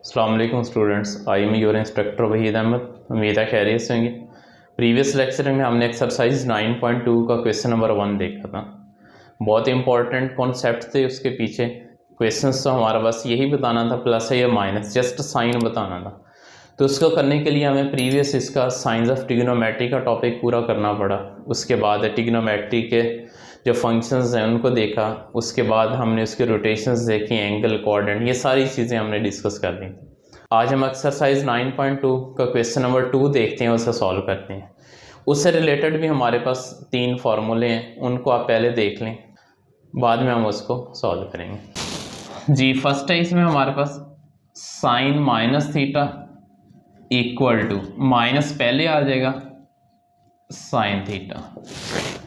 अस्सलाम वालेकुम students, I am your instructor Waheed Ahmed. उम्मीद है खैरियत से होंगे। प्रीवियस लेक्चर में हमने एक्सरसाइज 9.2 का क्वेश्चन नंबर 1 देखा था। बहुत इंपॉर्टेंट कॉन्सेप्ट थे उसके पीछे। क्वेश्चंस तो हमारा बस यही बताना था, प्लस है या माइनस, जस्ट साइन बताना था। तो उसको करने के लिए हमें प्रीवियस इसका साइंस ऑफ ट्रिग्नोमेट्री का टॉपिक पूरा करना पड़ा। उसके बाद ट्रिग्नोमेट्री के जो फंक्शंस हैं उनको देखा। उसके बाद हमने उसके रोटेशंस देखी, एंगल, कोऑर्डिनेट, ये सारी चीज़ें हमने डिस्कस कर दी। आज हम एक्सरसाइज 9.2 का क्वेश्चन नंबर 2 देखते हैं, उसे सॉल्व करते हैं। उससे रिलेटेड भी हमारे पास 3 फार्मूले हैं, उनको आप पहले देख लें, बाद में हम उसको सॉल्व करेंगे। जी, फर्स्ट है इसमें हमारे पास sine minus theta equal to minus पहले आ जाएगा साइन थीटा।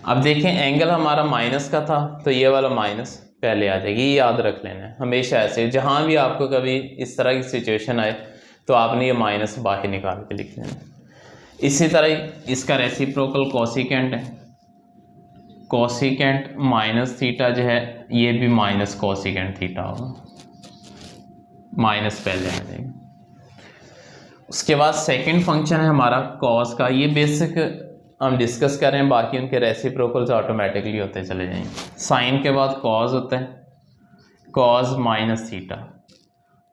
अब देखें एंगल हमारा माइनस का था तो ये वाला माइनस पहले आ जाएगी, ये याद रख लेना है हमेशा। ऐसे जहाँ भी आपको कभी इस तरह की सिचुएशन आए तो आपने ये माइनस बाहर निकाल के लिख लेना। इसी तरह इसका रेसिप्रोकल कोसिकेंट है, कोसिकेंट माइनस थीटा जो है ये भी माइनस कोसिकेंट थीटा होगा, माइनस पहले आ जाएगा। उसके बाद सेकंड फंक्शन है हमारा कॉस का, ये बेसिक हम डिस्कस कर रहे हैं, बाकी उनके रेसिप्रोकल्स ऑटोमेटिकली होते चले जाएंगे। साइन के बाद कॉस होता है, कॉस माइनस थीटा।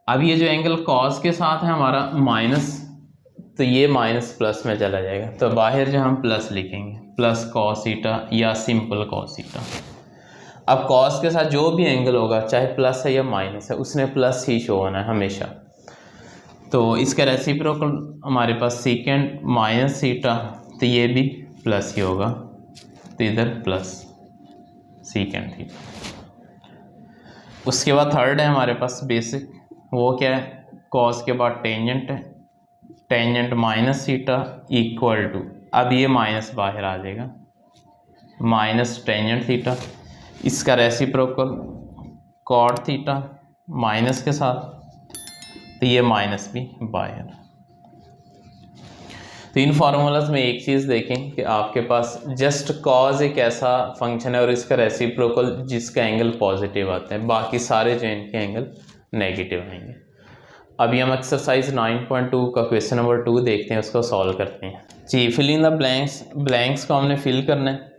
अब ये जो एंगल कॉस के साथ है हमारा माइनस, तो ये माइनस प्लस में चला जाएगा, तो बाहर जो हम प्लस लिखेंगे, प्लस कॉस थीटा या सिंपल कॉस थीटा। अब कॉस के साथ जो भी एंगल होगा, चाहे प्लस है या माइनस है, उसने प्लस ही शो होना है हमेशा। तो इसका रेसिप्रोकल हमारे पास सीकेंट माइनस थीटा, तो ये भी प्लस ही होगा, तो इधर प्लस सीकेंट थीटा। उसके बाद थर्ड है हमारे पास बेसिक, वो क्या है, कॉस के बाद टेंजेंट है, tangent minus theta equal to, अब ये माइनस बाहर आ जाएगा, माइनस टेंजेंट थीटा। इसका रेसिप्रोकल कॉट थीटा माइनस के साथ, तो ये माइनस भी बाहर। तो इन फार्मूलाज में एक चीज़ देखें कि आपके पास जस्ट कॉज एक ऐसा फंक्शन है और इसका रेसिप्रोकल जिसका एंगल पॉजिटिव आता है, बाकी सारे जो इनके एंगल नेगेटिव आएंगे। अभी हम एक्सरसाइज 9.2 का क्वेश्चन नंबर 2 देखते हैं, उसको सॉल्व करते हैं। जी, fill in the blanks, blanks को हमने फिल करना है।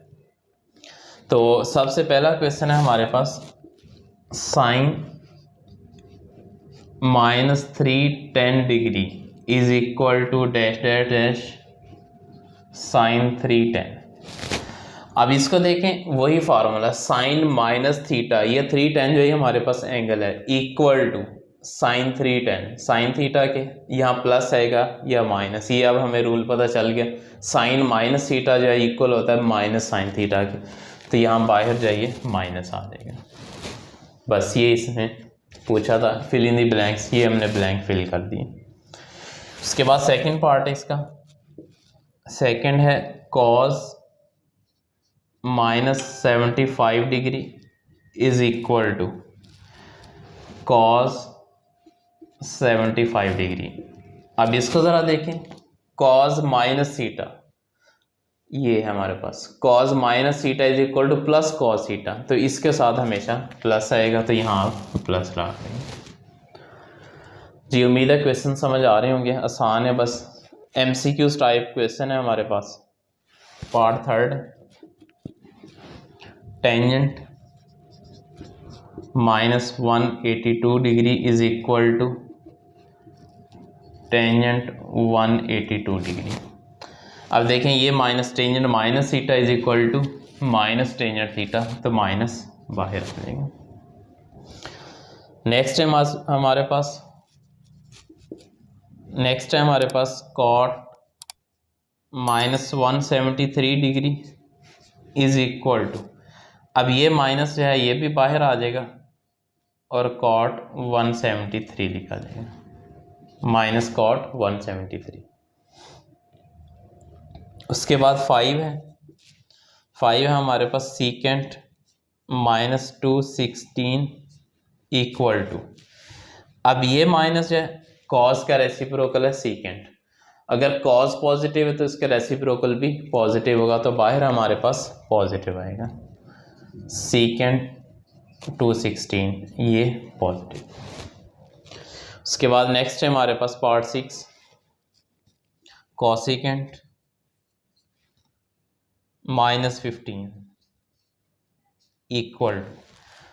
तो सबसे पहला क्वेश्चन है हमारे पास sine -310 degree is equal to dash dash dash sine 310। अब इसको देखें, वही फार्मूला साइन माइनस थीटा, ये 310 जो है हमारे पास एंगल है, equal to sine 310, sine theta के यहाँ प्लस आएगा या माइनस, ये अब हमें रूल पता चल गया। साइन माइनस थीटा जो है इक्वल होता है माइनस साइन थीटा के, तो यहाँ बाहर जाइए माइनस आ जाएगा। बस ये इसने पूछा था, फिल इन द ब्लैंक्स, ये हमने ब्लैंक फिल कर दिए। उसके बाद सेकंड पार्ट है इसका, सेकंड है cos -75 degree is equal to cos 75 degree. अब इसको ज़रा देखें, कॉस माइनस थीटा ये है हमारे पास, cos minus theta is equal to plus cos theta, तो इसके साथ हमेशा प्लस आएगा, तो यहाँ आप प्लस ला देंगे। जी, उम्मीद है क्वेश्चन समझ आ रहे होंगे, आसान है, बस MCQ टाइप क्वेश्चन है हमारे पास। Part third, tangent -182 degree is equal to tangent 182 degree. अब देखें ये minus tangent minus theta is equal to minus tangent theta, तो माइनस बाहर आ जाएगा। नेक्स्ट है हमारे पास cot -173 degree is equal to, अब ये माइनस जो है ये भी बाहर आ जाएगा और कॉट 173 लिखा जाएगा, माइनस कॉट 173। उसके बाद 5 है हमारे पास सीकेंट -216 इक्वल टू, अब ये माइनस जो है कॉस का रेसिप्रोकल है सीकेंट, अगर कॉस पॉजिटिव है तो इसका रेसिप्रोकल भी पॉजिटिव होगा, तो बाहर हमारे पास पॉजिटिव आएगा। सीकेंट 216 ये पॉजिटिव। उसके बाद नेक्स्ट है हमारे पास पार्ट 6 कोसिकेंट -15 इक्वल।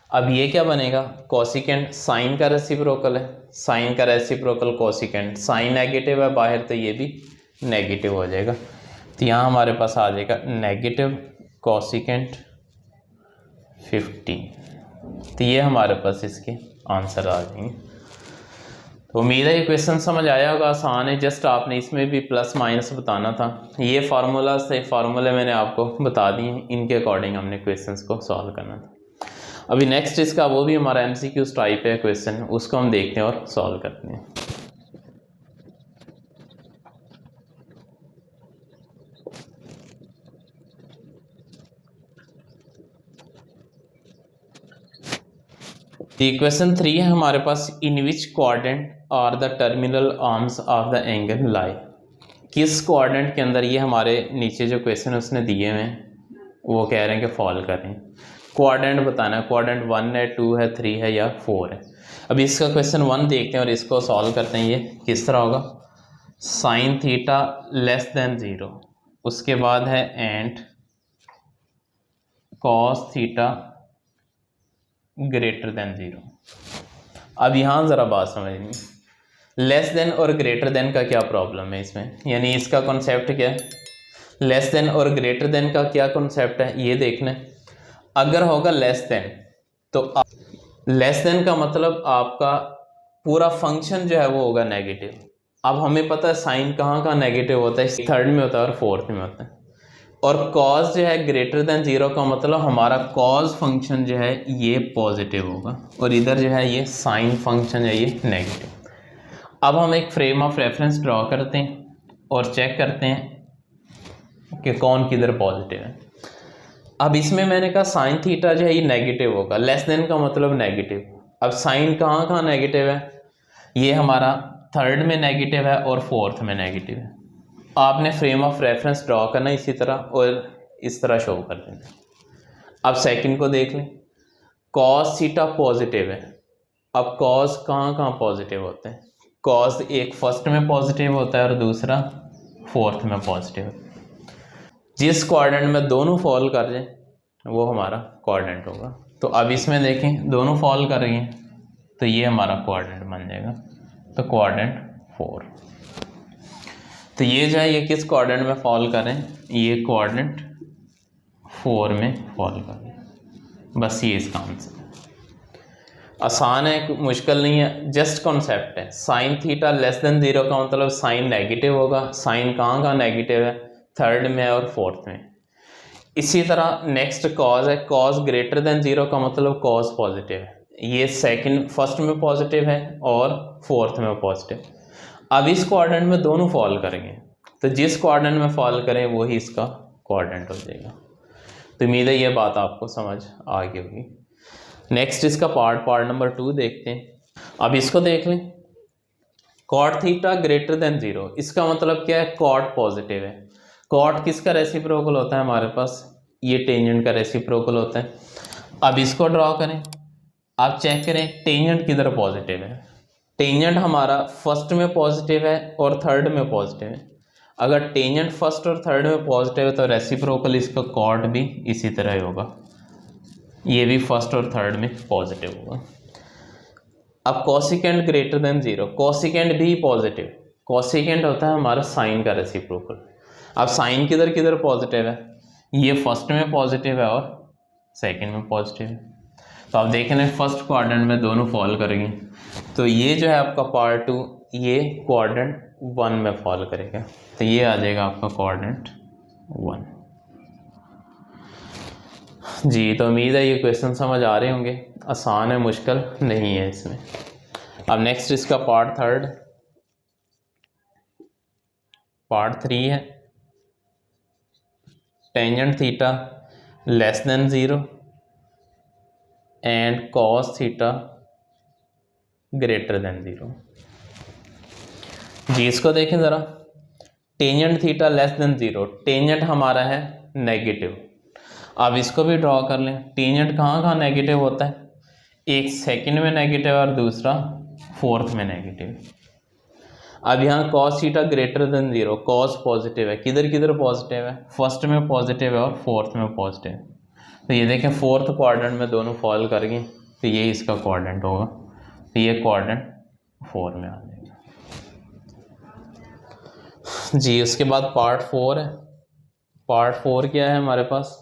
अब ये क्या बनेगा, कोसिकेंट साइन का रेसिप्रोकल है, साइन का रेसिप्रोकल कोसिकेंट, साइन नेगेटिव है बाहर तो ये भी नेगेटिव हो जाएगा, तो यहाँ हमारे पास आ जाएगा नेगेटिव कोसिकेंट 15। तो ये हमारे पास इसके आंसर आ जाएंगे। तो उम्मीद है ये क्वेश्चन समझ आया होगा, आसान है, जस्ट आपने इसमें भी प्लस माइनस बताना था। ये फार्मूलाज थे, फार्मूले मैंने आपको बता दिए, इनके अकॉर्डिंग हमने क्वेश्चंस को सॉल्व करना था। अभी नेक्स्ट इसका वो भी हमारा MCQ टाइप है क्वेश्चन, उसको हम देखते हैं और सॉल्व करते हैं। क्वेश्चन 3 है हमारे पास, in which quadrant are the terminal arms of the angle lie. किस क्वाड्रेंट के अंदर, ये हमारे नीचे जो क्वेश्चन उसने दिए हुए हैं वो कह रहे हैं कि फॉल करें, क्वाड्रेंट बताना है, क्वाड्रेंट 1 है, 2 है, 3 है या 4 है। अभी इसका क्वेश्चन 1 देखते हैं और इसको सॉल्व करते हैं। ये किस तरह होगा, साइन थीटा लेस देन 0, उसके बाद है and cos theta greater then 0। अब यहाँ ज़रा बात समझनी, लेस देन और ग्रेटर देन का क्या प्रॉब्लम है इसमें, यानी इसका कॉन्सेप्ट क्या है, लेस देन और ग्रेटर देन का क्या कॉन्सेप्ट है ये देखना है। अगर होगा लेस देन, तो लेस देन का मतलब आपका पूरा फंक्शन जो है वो होगा नेगेटिव। अब हमें पता है साइन कहाँ कहाँ नेगेटिव होता है, 3rd में होता है और 4th में होता है। और कॉज जो है ग्रेटर देन 0 का मतलब हमारा कॉज फंक्शन जो है ये पॉजिटिव होगा, और इधर जो है ये साइन फंक्शन है ये नेगेटिव। अब हम एक फ्रेम ऑफ रेफरेंस ड्रॉ करते हैं और चेक करते हैं कि कौन किधर पॉजिटिव है। अब इसमें मैंने कहा साइन थीटा जो है ये नेगेटिव होगा, लेस देन का मतलब नेगेटिव। अब साइन कहाँ कहाँ नेगेटिव है, ये हमारा 3rd में नेगेटिव है और 4th में नेगेटिव है। आपने फ्रेम ऑफ रेफरेंस ड्रॉ करना इसी तरह और इस तरह शो कर देना। अब सेकंड को देख लें, कॉस थीटा पॉजिटिव है। अब कॉस कहाँ कहाँ पॉजिटिव होते हैं, कॉस एक 1st में पॉजिटिव होता है और दूसरा 4th में पॉजिटिव है। जिस क्वाड्रेंट में दोनों फॉल कर जाए वो हमारा क्वाड्रेंट होगा। तो अब इसमें देखें दोनों फॉल कर रही हैं तो ये हमारा क्वाड्रेंट बन जाएगा, तो क्वाड्रेंट 4। तो ये जो है ये किस क्वाड्रेंट में फॉल करें, ये क्वाड्रेंट 4 में फॉल करें। बस ये इसका आंसर है, आसान है, मुश्किल नहीं है, जस्ट कॉन्सेप्ट है। साइन थीटा लेस देन 0 का मतलब साइन नेगेटिव होगा, साइन कहाँ कहाँ नेगेटिव है, 3rd में और 4th में। इसी तरह नेक्स्ट कॉज है, कॉज ग्रेटर देन 0 का मतलब कॉज पॉजिटिव है, ये 1st में पॉजिटिव है और 4th में पॉजिटिव। अब इस क्वाड्रेंट में दोनों फॉल करेंगे, तो जिस क्वाड्रेंट में फॉल करें वही इसका क्वाड्रेंट हो जाएगा। तो उम्मीद है ये बात आपको समझ आ गई होगी। नेक्स्ट इसका पार्ट नंबर 2 देखते हैं। अब इसको देख लें, कॉट थीटा ग्रेटर देन 0, इसका मतलब क्या है, कॉट पॉजिटिव है। कॉट किसका रेसिप्रोकल होता है हमारे पास, ये टेंजेंट का रेसिप्रोकल होता है। अब इसको ड्रॉ करें, आप चेक करें टेंजेंट किधर पॉजिटिव है। टेंजेंट हमारा 1st में पॉजिटिव है और 3rd में पॉजिटिव है। अगर टेंजेंट 1st और 3rd में पॉजिटिव है तो रेसिप्रोकल इसका कॉट भी इसी तरह ही होगा, ये भी 1st और 3rd में पॉजिटिव होगा। अब कोसिकेंट ग्रेटर देन 0, कोसिकेंट भी पॉजिटिव, कोसिकेंट होता है हमारा साइन का रेसिप्रोकल। अब साइन किधर किधर पॉजिटिव है, ये 1st में पॉजिटिव है और 2nd में पॉजिटिव है। तो आप देखें 1st क्वाड्रेंट में दोनों फॉल करेंगे, तो ये जो है आपका पार्ट 2 ये क्वाड्रेंट 1 में फॉल करेगा, तो ये आ जाएगा आपका क्वाड्रेंट 1। जी, तो उम्मीद है ये क्वेश्चन समझ आ रहे होंगे, आसान है, मुश्किल नहीं है इसमें। अब नेक्स्ट इसका पार्ट 3 है, tangent theta less then 0 and cos theta greater then 0। जी, इसको देखें ज़रा, tangent theta less then 0, tangent हमारा है नेगेटिव। अब इसको भी ड्रॉ कर लें, टेंजेंट कहाँ कहाँ नेगेटिव होता है, एक सेकंड में नेगेटिव और दूसरा फोर्थ में नेगेटिव। अब यहाँ cos theta greater than zero, cos positive है, किधर किधर पॉजिटिव है, फर्स्ट में पॉजिटिव है और फोर्थ में पॉजिटिव है। तो ये देखें फोर्थ क्वाड्रेंट में दोनों फॉल कर गए, तो ये इसका क्वाड्रेंट होगा, तो ये क्वाड्रेंट 4 में आ जाएगा जी। उसके बाद पार्ट 4 है। पार्ट 4 क्या है हमारे पास,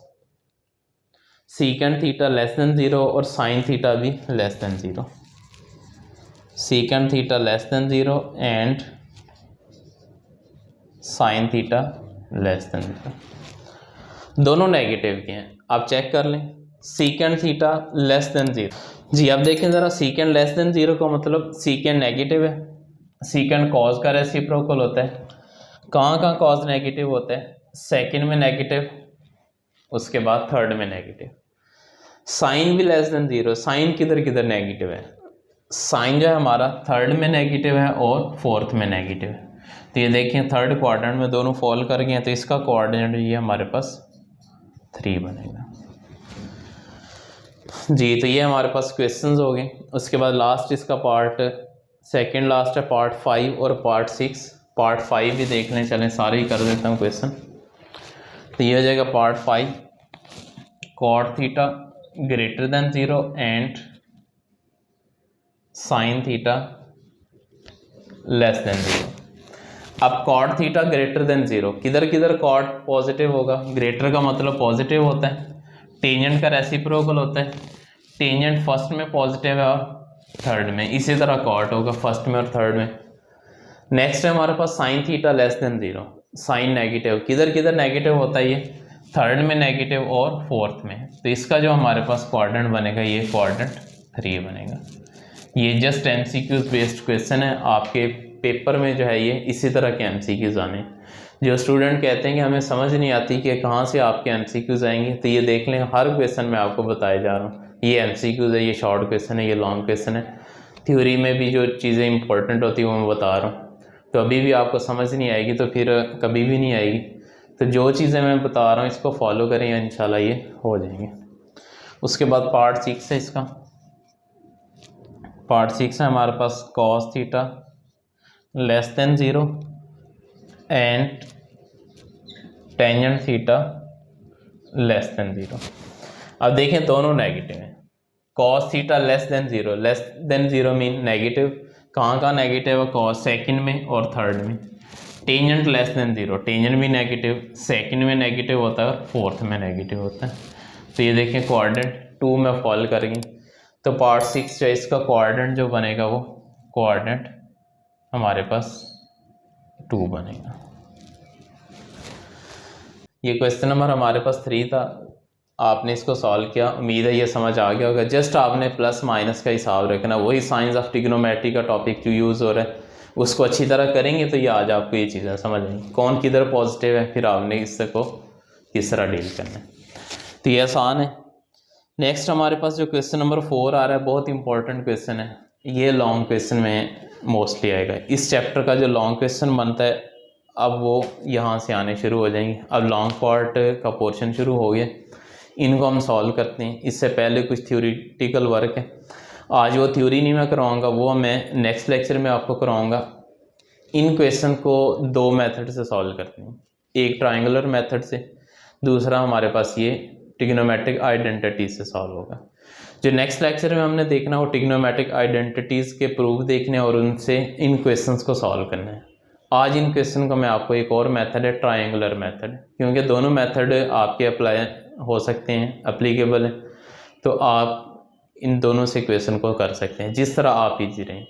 secant theta less than zero और साइन थीटा भी less than zero. Secant theta less than zero and sine theta less than zero, दोनों नेगेटिव के हैं। आप चेक कर लें, secant theta less than zero जी। आप देखें ज़रा, सीकेंड लेस देन ज़ीरो का मतलब सीकेंड नेगेटिव है, सीकेंड कॉज का रेसिप्रोकल होता है। कहाँ कहाँ कॉज नेगेटिव होता है, सेकेंड में नेगेटिव, उसके बाद थर्ड में नेगेटिव। साइन भी लेस देन ज़ीरो, साइन किधर किधर नेगेटिव है, साइन जो है हमारा थर्ड में नेगेटिव है और फोर्थ में नेगेटिव है। तो ये देखिए थर्ड क्वाड्रेंट में दोनों फॉल कर गए हैं, तो इसका कोऑर्डिनेट ये हमारे पास 3 बनेगा जी। तो ये हमारे पास क्वेश्चंस हो गए। उसके बाद लास्ट इसका पार्ट सेकंड लास्ट है पार्ट 5 और पार्ट 6। पार्ट 5 भी देख लें, चलें सारे ही कर देता हूँ क्वेश्चन। तो ये हो जाएगा part 5, cot theta greater than zero and sine theta less than zero. अब cot theta greater than zero, किधर किधर कॉट पॉजिटिव होगा, ग्रेटर का मतलब पॉजिटिव होता है, टेंजेंट का रेसिप्रोकल होता है, टेंजेंट फर्स्ट में पॉजिटिव है और थर्ड में, इसी तरह कॉट होगा फर्स्ट में और थर्ड में। नेक्स्ट है हमारे पास sine theta less than zero, sine negative, किधर किधर नेगेटिव होता है, ये थर्ड में नेगेटिव और फोर्थ में। तो इसका जो हमारे पास क्वाड्रेंट बनेगा ये क्वाड्रेंट 3 बनेगा। ये जस्ट एमसीक्यूज बेस्ड क्वेश्चन है, आपके पेपर में जो है ये इसी तरह के एमसीक्यूज आने। जो स्टूडेंट कहते हैं कि हमें समझ नहीं आती कि कहाँ से आपके एमसीक्यूज आएंगे, तो ये देख लें हर क्वेश्चन में आपको बताया जा रहा हूँ, ये एमसीक्यूज है, ये शॉर्ट क्वेश्चन है, ये लॉन्ग क्वेश्चन है। थ्योरी में भी जो चीज़ें इंपॉर्टेंट होती है वो मैं बता रहा हूँ, तो अभी भी आपको समझ नहीं आएगी तो फिर कभी भी नहीं आएगी। तो जो चीज़ें मैं बता रहा हूँ इसको फॉलो करें, इंशाल्लाह ये हो जाएंगे। उसके बाद पार्ट 6 है इसका। पार्ट 6 है हमारे पास cos theta less than zero and tangent theta less than zero. अब देखें दोनों नेगेटिव हैं, cos theta less than zero, less than zero mean negative, कहाँ का नेगेटिव है, कॉस सेकंड में और थर्ड में। Tangent less than zero, tangent भी नेगेटिव, सेकंड में नेगेटिव होता है और फोर्थ में नेगेटिव होता है। तो ये देखें कोऑर्डिनेट 2 में फॉल करेंगे, तो पार्ट 6 जो है इसका कोऑर्डिनेट जो बनेगा वो कोऑर्डिनेट हमारे पास 2 बनेगा। ये क्वेश्चन नंबर हमारे पास 3 था, आपने इसको सॉल्व किया, उम्मीद है ये समझ आ गया होगा। जस्ट आपने प्लस माइनस का हिसाब रखना, वही साइंस ऑफ ट्रिग्नोमेट्री का टॉपिक जो यूज़ हो रहा है उसको अच्छी तरह करेंगे तो ये आज आपको ये चीज़ें समझ आएंगी, कौन किधर पॉजिटिव है, फिर आपने इससे को किस तरह डील करना है। तो ये आसान है। नेक्स्ट हमारे पास जो क्वेश्चन नंबर 4 आ रहा है, बहुत इंपॉर्टेंट क्वेश्चन है, ये लॉन्ग क्वेश्चन में मोस्टली आएगा। इस चैप्टर का जो लॉन्ग क्वेश्चन बनता है अब वो यहाँ से आने शुरू हो जाएंगे। अब लॉन्ग पार्ट का पोर्शन शुरू हो गया, इनको हम सॉल्व करते हैं। इससे पहले कुछ थ्योरेटिकल वर्क है, आज वो थ्योरी नहीं मैं कराऊंगा, वो मैं नेक्स्ट लेक्चर में आपको कराऊंगा। इन क्वेश्चन को 2 मेथड से सॉल्व करते हैं, एक ट्रायंगुलर मेथड से, दूसरा हमारे पास ये ट्रिग्नोमेट्रिक आइडेंटिटीज से सॉल्व होगा। जो नेक्स्ट लेक्चर में हमने देखना वो ट्रिग्नोमेट्रिक आइडेंटिटीज़ के प्रूफ देखने और उनसे इन क्वेश्चंस को सॉल्व करना है। आज इन क्वेश्चन का मैं आपको एक और मेथड है ट्रायंगुलर मेथड, क्योंकि दोनों मेथड आपके अप्लाई हो सकते हैं, अप्लीकेबल है, तो आप इन दोनों से क्वेश्चन को कर सकते हैं जिस तरह आप इजी रहें।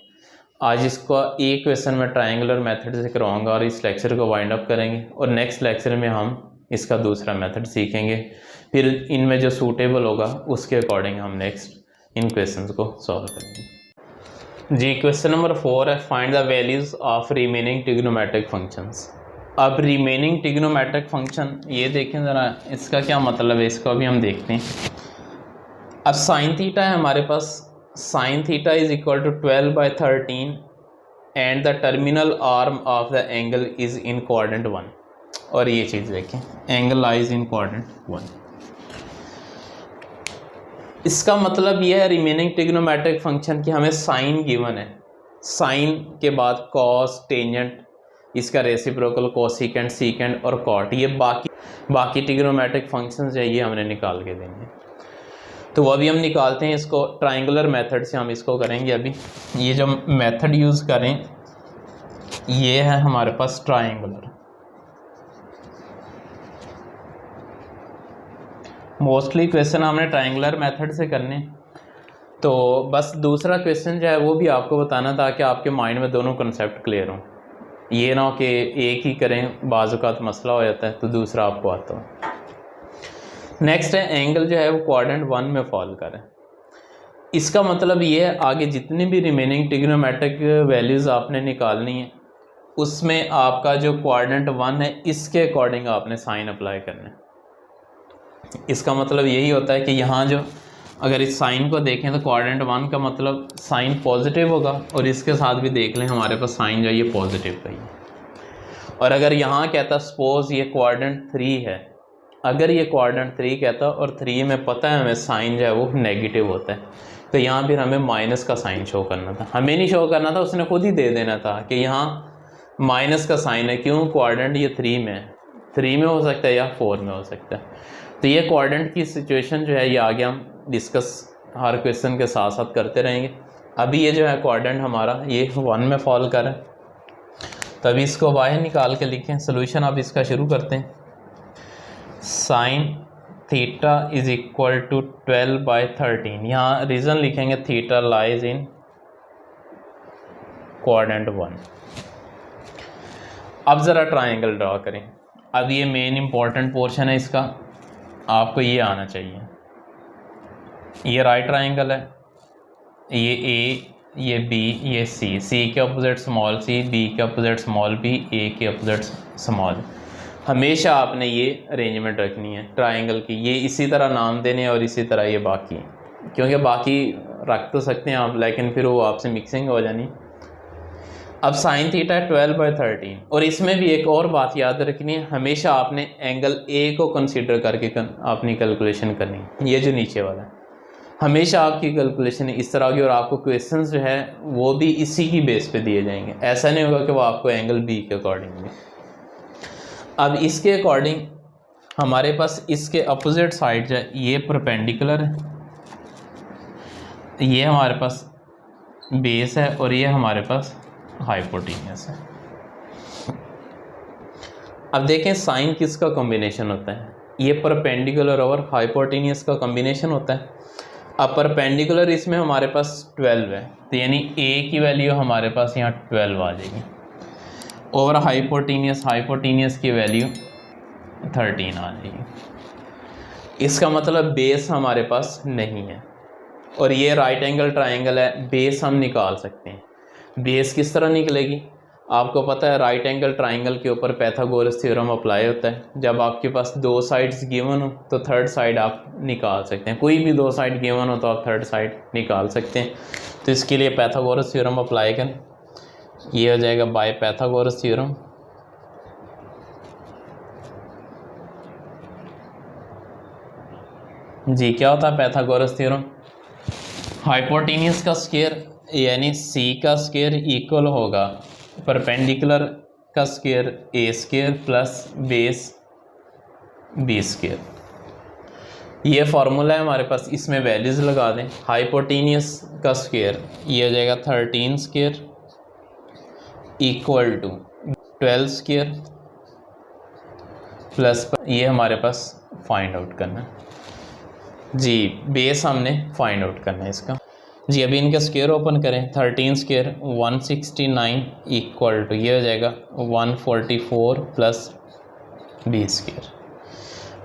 आज इसको एक क्वेश्चन में ट्रायंगुलर मेथड से करवाऊंगा और इस लेक्चर को वाइंड अप करेंगे, और नेक्स्ट लेक्चर में हम इसका दूसरा मेथड सीखेंगे, फिर इनमें जो सूटेबल होगा उसके अकॉर्डिंग हम नेक्स्ट इन क्वेश्चंस को सॉल्व करेंगे जी। क्वेश्चन नंबर 4 है, find the values of remaining trigonometric functions. अब रिमेनिंग ट्रिग्नोमेट्रिक फंक्शन, ये देखें ज़रा इसका क्या मतलब है, इसको अभी हम देखते हैं। अब साइन थीटा है हमारे पास, sine theta is equal to 12/13 and the terminal arm of the angle is in coordinate 1। और ये चीज़ देखें, एंगल लाइज इन कोऑर्डिनेट 1। इसका मतलब ये है रिमेनिंग ट्रिग्नोमेट्रिक फंक्शन की हमें साइन गिवन है, साइन के बाद कॉस, टेंजेंट, इसका रेसिप्रोकल, कोसिकेंट, सीकेंट और कॉट, ये बाकी ट्रिग्नोमेट्रिक फंक्शंस जो है ये हमने निकाल के देंगे। तो वो अभी हम निकालते हैं इसको ट्राइंगुलर मेथड से, हम इसको करेंगे। अभी ये जो मेथड यूज़ करें ये है हमारे पास ट्राइंगुलर। मोस्टली क्वेश्चन हमने ट्राइंगुलर मेथड से करने, तो बस दूसरा क्वेश्चन जो है वो भी आपको बताना था कि आपके माइंड में दोनों कंसेप्ट क्लियर हों, ये ना हो कि एक ही करें बाज़ औक़ात मसला हो जाता है तो दूसरा आपको आता हो। नेक्स्ट है एंगल जो है वो क्वाड्रेंट 1 में फॉल करे। इसका मतलब ये है आगे जितनी भी रिमेनिंग ट्रिग्नोमेट्रिक वैल्यूज़ आपने निकालनी है उसमें आपका जो क्वाड्रेंट 1 है इसके अकॉर्डिंग आपने साइन अप्लाई करना है। इसका मतलब यही होता है कि यहाँ जो अगर इस साइन को देखें तो क्वाड्रेंट 1 का मतलब साइन पॉजिटिव होगा, और इसके साथ भी देख लें हमारे पास साइन जो है ये पॉजिटिव का ही है। और अगर यहाँ कहता सपोज ये क्वाड्रेंट 3 है, अगर ये क्वाड्रेंट 3 कहता और 3 में पता है हमें साइन जो है वो नेगेटिव होता है, तो यहाँ फिर हमें माइनस का साइन शो करना था। हमें नहीं शो करना था, उसने खुद ही दे देना था कि यहाँ माइनस का साइन है। क्यों? क्वाड्रेंट ये 3 में है, 3 में हो सकता है या 4 में हो सकता है। तो ये क्वाड्रेंट की सिचुएशन जो है ये आगे हम डिस्कस हर क्वेश्चन के साथ साथ करते रहेंगे। अभी ये जो है क्वाड्रेंट हमारा ये 1 में फॉल कर है, तो अभी इसको बाहर निकाल के लिखें। सोल्यूशन अब इसका शुरू करते हैं। Sine theta is equal to 12/13, यहाँ रीज़न लिखेंगे थीटा लाइज इन क्वाड्रेंट 1। अब ज़रा ट्राइंगल ड्रा करें। अब ये मेन इंपॉर्टेंट पोर्शन है इसका, आपको ये आना चाहिए। ये राइट ट्राइंगल है, ये ए, ये बी, ये सी, सी के अपोजिट स्मॉल सी, बी के अपोजिट स्मॉल बी, ए के अपोजिट स्मॉल। हमेशा आपने ये अरेंजमेंट रखनी है ट्राइंगल की, ये इसी तरह नाम देने और इसी तरह ये बाकी, क्योंकि बाकी रख तो सकते हैं आप लेकिन फिर वो आपसे मिक्सिंग हो जानी। अब साइन थीटा है 12/13, और इसमें भी एक और बात याद रखनी है, हमेशा आपने एंगल ए को कंसीडर करके अपनी कैलकुलेशन करनी। ये जो नीचे वाला है हमेशा आपकी कैलकुलेशन इस तरह की, और आपको क्वेश्चंस जो है वो भी इसी की बेस पे दिए जाएंगे। ऐसा नहीं होगा कि वो आपको एंगल बी के अकॉर्डिंग दें। अब इसके अकॉर्डिंग हमारे पास इसके अपोजिट साइड जो है ये परपेंडिकुलर है, ये हमारे पास बेस है, और ये हमारे पास हाइपोटेन्यूस है। अब देखें साइन किसका कॉम्बिनेशन होता है, ये परपेंडिकुलर और हाइपोटेन्यूस का कॉम्बिनेशन होता है। अब परपेंडिकुलर इसमें हमारे पास 12 है, तो यानी ए की वैल्यू हमारे पास यहाँ 12 आ जाएगी, और हाइपोटेन्यूस की वैल्यू 13 आ जाएगी। इसका मतलब बेस हमारे पास नहीं है, और ये राइट एंगल ट्राइंगल है, बेस हम निकाल सकते हैं। बेस किस तरह निकलेगी? आपको पता है राइट एंगल ट्राइंगल के ऊपर पाइथागोरस थ्योरम अप्लाई होता है। जब आपके पास दो साइड्स गिवन हो तो थर्ड साइड आप निकाल सकते हैं, कोई भी दो साइड गिवन हो तो आप थर्ड साइड निकाल सकते हैं। तो इसके लिए पाइथागोरस थ्योरम अप्लाई करें, ये हो जाएगा बाय पाइथागोरस थ्योरम। जी क्या होता है पाइथागोरस थ्योरम? हाइपोटेन्यूस का स्क्वायर यानी सी का स्क्वायर इक्वल होगा परपेंडिकुलर का square A square plus base B square. ये फार्मूला है हमारे पास, इसमें वैल्यूज़ लगा दें। हाइपोटेन्यूस का स्क्वायर ये हो जाएगा 13 square equal to 12 square plus, ये हमारे पास फाइंड आउट करना है जी, बेस हमने फाइंड आउट करना है इसका जी। अभी इनका स्क्वायर ओपन करें, 13 स्क्वायर 169 इक्वल टू ये हो जाएगा 144 प्लस बी स्क्वायर।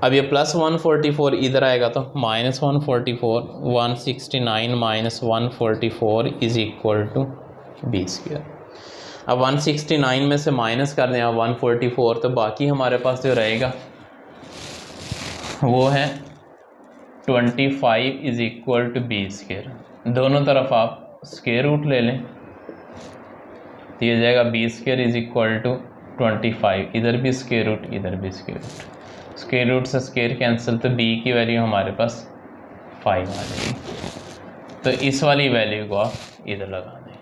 अब ये प्लस 144 इधर आएगा तो minus 144, 169 minus 144 is equal to B square. अब 169 में से माइनस कर दें आप 144, तो बाकी हमारे पास जो रहेगा वो है 25 is equal to B square. दोनों तरफ आप स्क्वायर रूट ले लें तो ये जाएगा B square is equal to 25, इधर भी स्क्वायर रूट इधर भी स्क्वायर रूट, स्क्वायर रूट से स्क्वायर कैंसिल, तो बी की वैल्यू हमारे पास 5 आ जाएगी। तो इस वाली वैल्यू को आप इधर लगा दें।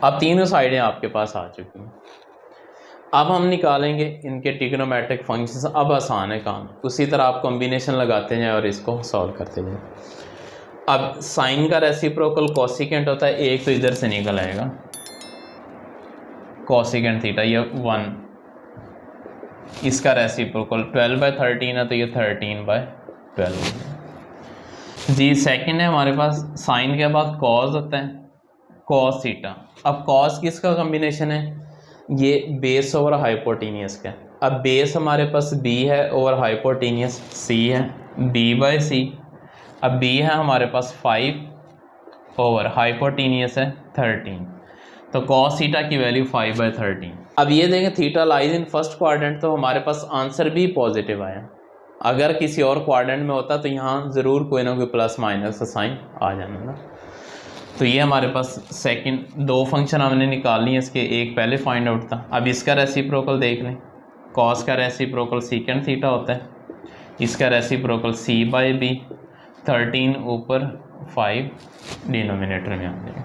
अब तीनों साइडें आपके पास आ चुकी हैं। अब हम निकालेंगे इनके ट्रिग्नोमेट्रिक फंक्शंस। अब आसान है काम, उसी तरह आप कॉम्बिनेशन लगाते जाएं और इसको सॉल्व करते जाएं। अब साइन का रेसिप्रोकल कोसिकेंट होता है, एक तो इधर से निकल आएगा कोसिकेंट थीटा, ये 1, इसका रेसिप्रोकल 12/13 है तो ये 13/12 जी। सेकंड है हमारे पास साइन के बाद कॉस होता है, कॉस थीटा। अब कॉस किसका कॉम्बिनेशन है, ये बेस ओवर हाइपोटेनियस का। अब बेस हमारे पास b है ओवर हाइपोटेनियस c है, b/c। अब b है हमारे पास 5 ओवर हाइपोटेनियस है 13, तो कॉस थीटा की वैल्यू 5/13। अब ये देखें theta lies in first quadrant, तो हमारे पास आंसर भी पॉजिटिव आया। अगर किसी और क्वाड्रेंट में होता तो यहाँ ज़रूर कोई ना कोई प्लस माइनस का साइन आ जाना ना। तो ये हमारे पास सेकंड दो फंक्शन हमने निकाल लिए इसके, एक पहले फाइंड आउट था। अब इसका रेसिप्रोकल देख लें, कॉस का रेसिप्रोकल सीकेंड थीटा होता है, इसका रेसिप्रोकल c/b, 13 ऊपर 5 डिनोमिनेटर में आ जाएगा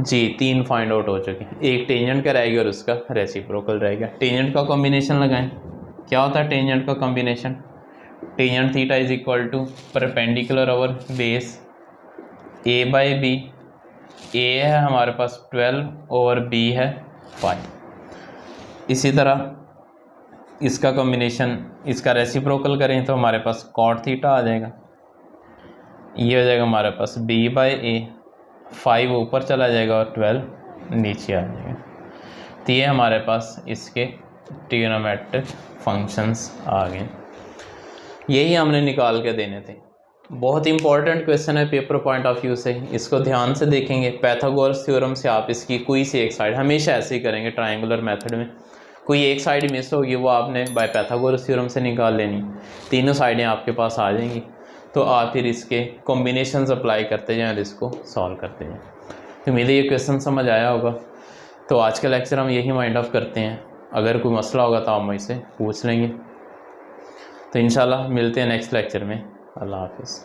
जी। 3 फाइंड आउट हो चुके हैं, एक टेंजेंट का रहेगा और उसका रेसिप्रोकल रहेगा। टेंजेंट का कॉम्बिनेशन लगाएं, क्या होता है टेंजेंट का combination, tangent theta is equal to perpendicular over base a/b। a है हमारे पास 12 और b है 5। इसी तरह इसका कॉम्बिनेशन, इसका रेसिप्रोकल करें तो हमारे पास कॉट थीटा आ जाएगा, ये हो जाएगा हमारे पास b/a, 5 ऊपर चला जाएगा और 12 नीचे आ जाएगा। तो ये हमारे पास इसके ट्रिग्नोमेट्रिक फंक्शंस आ गए, यही हमने निकाल के देने थे। बहुत इंपॉर्टेंट क्वेश्चन है पेपर पॉइंट ऑफ व्यू से, इसको ध्यान से देखेंगे। पाइथागोरस थ्योरम से आप इसकी कोई सी एक साइड, हमेशा ऐसे ही करेंगे ट्रायंगुलर मेथड में, कोई एक साइड मिस होगी वो आपने बाय पाइथागोरस थ्योरम से निकाल लेनी, तीनों साइडें आपके पास आ जाएंगी। तो आप फिर इसके कॉम्बिनेशंस अप्लाई करते जाएँ और इसको सॉल्व करते जाएँ। तो उम्मीद है ये क्वेश्चन समझ आया होगा। तो आज का लेक्चर हम यही वाइंड अप करते हैं, अगर कोई मसला होगा तो आप मुझसे पूछ लेंगे। तो इंशाल्लाह मिलते हैं नेक्स्ट लेक्चर में। अल्लाह हाफिज़।